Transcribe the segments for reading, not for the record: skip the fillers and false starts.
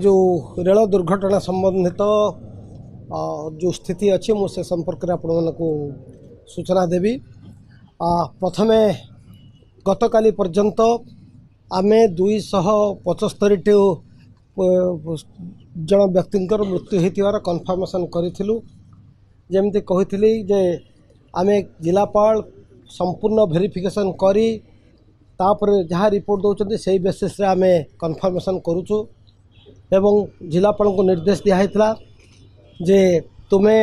जो रेल दुर्घटना संबंधित जो स्थिति अच्छी मुझे संपर्क में आपण को सूचना देवी। प्रथमे गतकाली पर्यंत आमे 275 जन व्यक्ति मृत्यु होइतिवार कन्फर्मेशन करिथिलु। जेमती कहिथिली जे आमे जिलापाल संपूर्ण वेरिफिकेशन करी तापर जहाँ रिपोर्ट दौरान से बेसिस रे आमे कन्फर्मेशन करूचु एवं जिलापाल को निर्देश दिया जे तुम्हें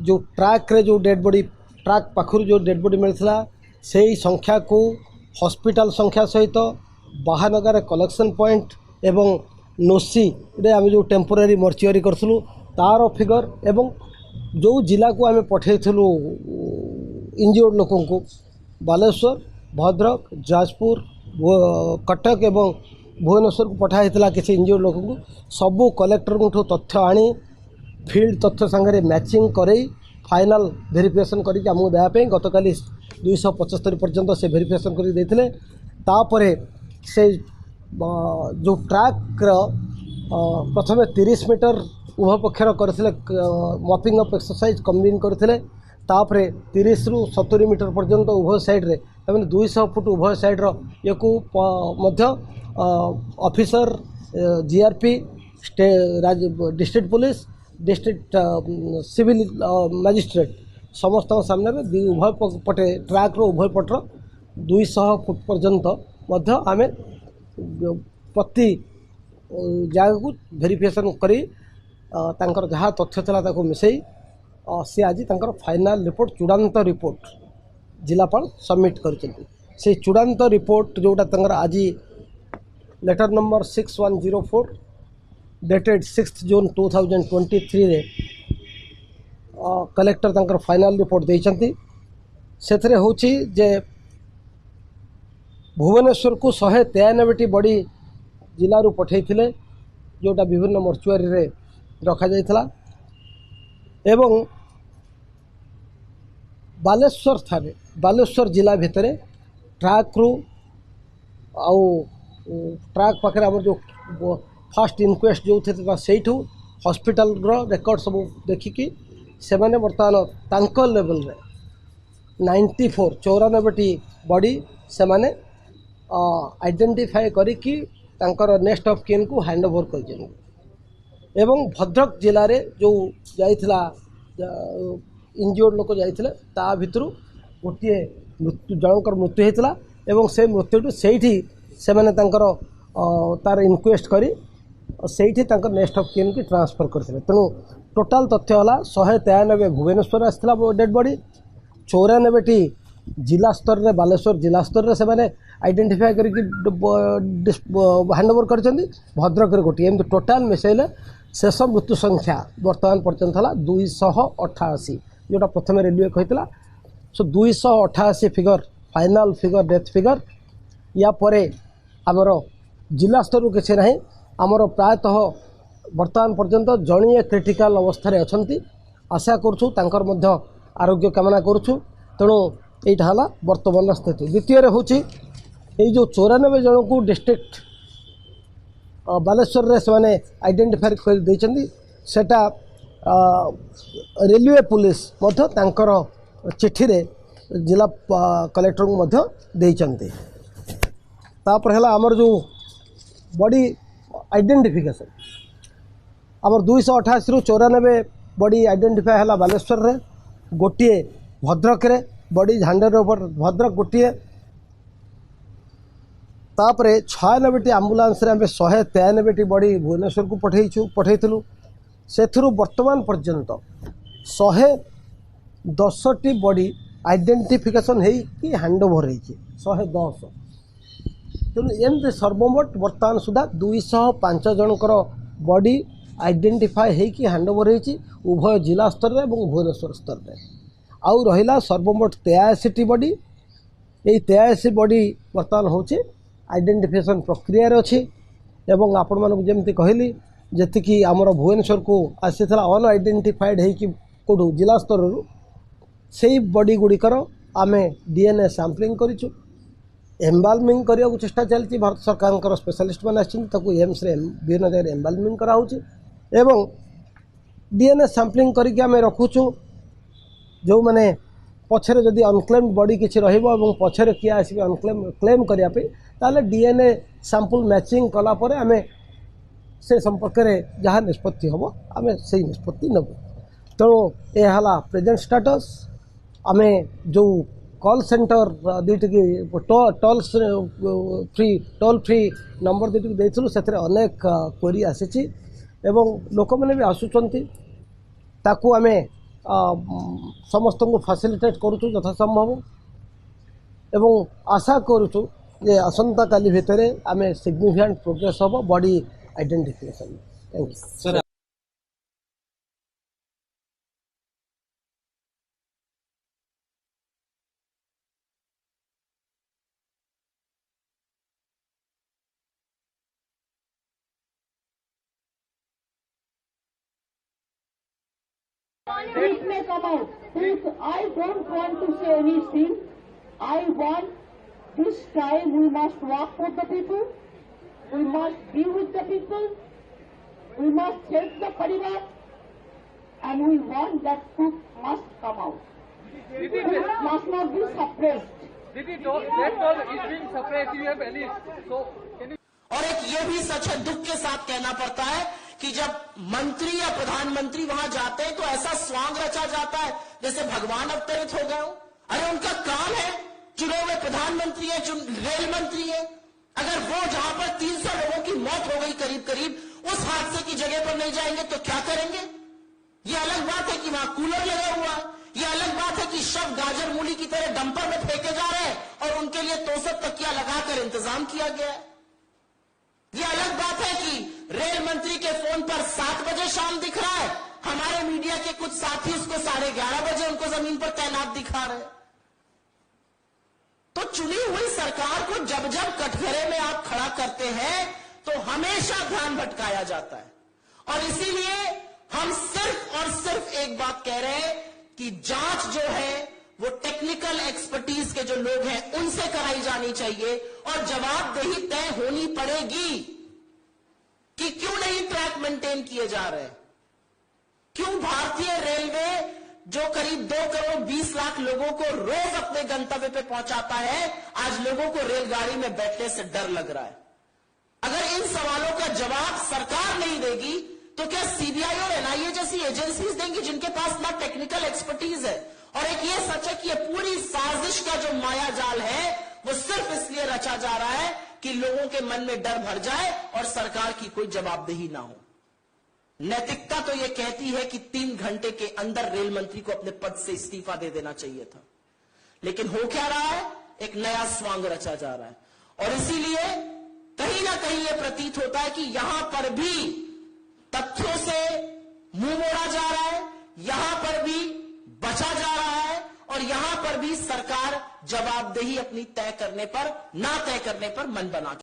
जो ट्रैक रे जो डेड बॉडी ट्रैक पाखर जो डेड बॉडी मिलता से संख्या को हॉस्पिटल संख्या सहित बाहानगर कलेक्शन पॉइंट एवं नोसी रे आम जो टेम्पोरारी मर्चुरी करूँ तार फिगर एवं जो जिला को आम पठेलु इंजर्ड लोक को बालेश्वर भद्रक जाजपुर कटक एवं भुवनेश्वर को पठाई किसी इंजर्ड लोक को सबू कलेक्टर को तथ्य आनी फील्ड तथ्य सांगे मैचिंग करे फाइनल वेरिफिकेशन करके आमको देवाई गतकाली 275 पर्यंत से वेरिफिकेशन करते तापर से जो ट्रैक प्रथम 30 मीटर उभय पक्षर करते मपिंग अफ एक्सरसाइज कम्बिन करते तापर 30 रु 70 मीटर पर्यंत उभय साइड रे 200 फुट उभय साइड्र ये officer GRP district police district civil magistrate समस्त सामने उभय पटे ट्रैक रो उभय पटर 200 फुट पर्यंत आम प्रति जगह को वेरिफिकेशन करी जहाँ तथ्य था मिसई सी आज फाइनल रिपोर्ट चूड़ांत रिपोर्ट जिलापाल सबमिट कर चूड़ांत रिपोर्ट जोटा आज लेटर नंबर 6104 डेटेड 6 जून 2023 रे कलेक्टर तंकर फाइनल रिपोर्ट देइचंती सेथरे होची जे भुवनेश्वर को 193 बॉडी जिला रू पठेइथिले जोटा विभिन्न मर्चुआरी रे रखा जाइथला एवं बालेश्वर जिला भितरे ट्रैक रू आउ ट्रैक पाखे आम जो फास्ट इनक्वेस्ट जो थे सेठू हॉस्पिटल रेकर्ड सब देखिकी से मैंने बर्तमान तांकर लेवल रे 94 बॉडी से मैंने आइडेंटिफाई करिकी तांकर नेक्स्ट ऑफ किन को हैंड ओवर कर एवं भद्रक जिले रे जो जाइथिला इंजर्ड लोक जाइथिले ता भितरु गोटे मृत्यु जनकर मृत्यु होता एवं से मृत्यु सेठी से मैंने तार इनक्वेस्ट करी सेठी तांकर नेक्स्ट ऑफ किन की ट्रांसफर करते तेणु टोटाल तथ्य है 193 भुवनेश्वर आसला डेड बॉडी 94 जिला स्तर में बालेश्वर जिला स्तर में से आइडेंटिफाई करके हैंड ओवर कर भद्रक गोटे एमती टोटाल मिसेले शेष मृत्यु संख्या बर्तमान पर्यंत है 288 जोटा प्रथम रेलवे कहला सो 288 figure final figure death figure या परे आमर जिला स्तर किसी ना आमर प्रायतः बर्तमान पर्यंत जड़िए क्रिटिकल अवस्था अच्छा आशा करूँ आरोग्य कामना करूँ तेणु यहाँ है बर्तमान स्थिति। द्वितीय हूँ जो 94 जन को डिस्ट्रिक्ट बालेश्वर से आइडेंटिफाई कर सेटा रेलवे पुलिस चिठी रे जिला कलेक्टर को देइचंती। तापर है आमर जो बॉडी आइडेंटिफिकेशन आमर 288 रु 94 बॉडी आइडेंटिफाई है बालेश्वर रे गोटे भद्रक रे बॉडी झांडर ऊपर भद्रक गोटे तापर 96 आम्बुलांस रे 193 बॉडी भुवनेश्वर को पठेइथिलु से वर्तमान पर्यंत 110 बॉडी आइडेंटिफिकेशन है कि हैंड ओवर है 110 तेणु एमती सर्वमोट बर्तमान सुधा 205 जनकर बॉडी आइडेंटिफाई है कि हैंड ओवर है उभय जिला स्तर में और भुवनेश्वर स्तर में आउ रहिला सर्वमोट 83 बॉडी यही 83 बॉडी बर्तमान होचे आइडेंटिफिकेशन प्रक्रिया रे अच्छी एवं आपण मानक जमती कहली जी आमर भुवनेश्वर को आसी अनआइडेंटिफाइड है कौटू जिला स्तर से बॉडी गुड़िकर आमे डीएनए सैंपलिंग करिछु एम्बाल्मिंग करने को चेष्टा चलती भारत सरकार स्पेशलिस्ट मैंने एम्स विभिन्न जगह एम्बाल्मिंग कराऊँच एवं डीएनए सैंपलिंग करके आम रखुचु जो मैंने पछरे जदि अनक्लेम्ड बॉडी किसी रही पछरे किए आसबे क्लेम करने डीएनए सैंपल मैचिंग कलापर आम से संपर्क में जहाँ निष्पत्ति हम आम से निष्पत्ति नबू तेणु यह प्रेजेंट स्टेटस आम जो कॉल सेंटर दुईटी टोल फ्री नंबर दुईटी देइथिलु से अनेक क्वेरी आसी लोक मैंने भी आसुचंती ताकू आम समस्त को फैसिलिटेट करुचु यथासंभव एवं आशा करुचु जे आसंता काली भितर आम सिग्निफिकेंट प्रोग्रेस हम body identification. Thank you sir. Please may come out. Please, I don't want to say anything. I want this time we must work for the people. We must be with the people. We must help the parivar. And we want that truth must come out. It must not be suppressed. That's all is being suppressed. You have any so can you? और एक ये भी सच है, दुख के साथ कहना पड़ता है कि जब मंत्री या प्रधानमंत्री वहां जाते हैं तो ऐसा स्वांग रचा जाता है जैसे भगवान अवतरित हो गए हो। अरे उनका काम है, चुने हुए प्रधानमंत्री है, रेल मंत्री है, अगर वो जहां पर 300 लोगों की मौत हो गई करीब करीब उस हादसे की जगह पर नहीं जाएंगे तो क्या करेंगे? ये अलग बात है कि वहां कूलर लगा हुआ है, ये अलग बात है कि शव गाजर मूली की तरह डंपर में फेंके जा रहे हैं और उनके लिए तोसक तकिया लगाकर इंतजाम किया गया है। ये अलग बात है कि रेल मंत्री के फोन पर 7 बजे शाम दिख रहा है, हमारे मीडिया के कुछ साथी उसको 11:30 बजे उनको जमीन पर तैनात दिखा रहे हैं। तो चुनी हुई सरकार को जब जब कटघरे में आप खड़ा करते हैं तो हमेशा ध्यान भटकाया जाता है और इसीलिए हम सिर्फ और सिर्फ एक बात कह रहे हैं कि जांच जो है वो टेक्निकल एक्सपर्टीज के जो लोग हैं उनसे कराई जानी चाहिए और जवाबदेही तय होनी पड़ेगी कि क्यों नहीं ट्रैक मेंटेन किए जा रहे, क्यों भारतीय रेलवे जो करीब 2 करोड़ 20 लाख लोगों को रोज अपने गंतव्य पे पहुंचाता है, आज लोगों को रेलगाड़ी में बैठने से डर लग रहा है। अगर इन सवालों का जवाब सरकार नहीं देगी तो क्या सीबीआई और एनआईए जैसी एजेंसीज देंगी जिनके पास ना टेक्निकल एक्सपर्टीज है? और एक ये सच है कि ये पूरी साजिश का जो माया जाल है वो सिर्फ इसलिए रचा जा रहा है कि लोगों के मन में डर भर जाए और सरकार की कोई जवाबदेही ना हो। नैतिकता तो ये कहती है कि 3 घंटे के अंदर रेल मंत्री को अपने पद से इस्तीफा दे देना चाहिए था, लेकिन हो क्या रहा है? एक नया स्वांग रचा जा रहा है और इसीलिए कहीं ना कहीं यह प्रतीत होता है कि यहां पर भी तथ्यों से मुंह मोड़ा जा रहा है, यहां पर भी बचा जा रहा है और यहां पर भी सरकार जवाबदेही अपनी तय करने पर ना तय करने पर मन बना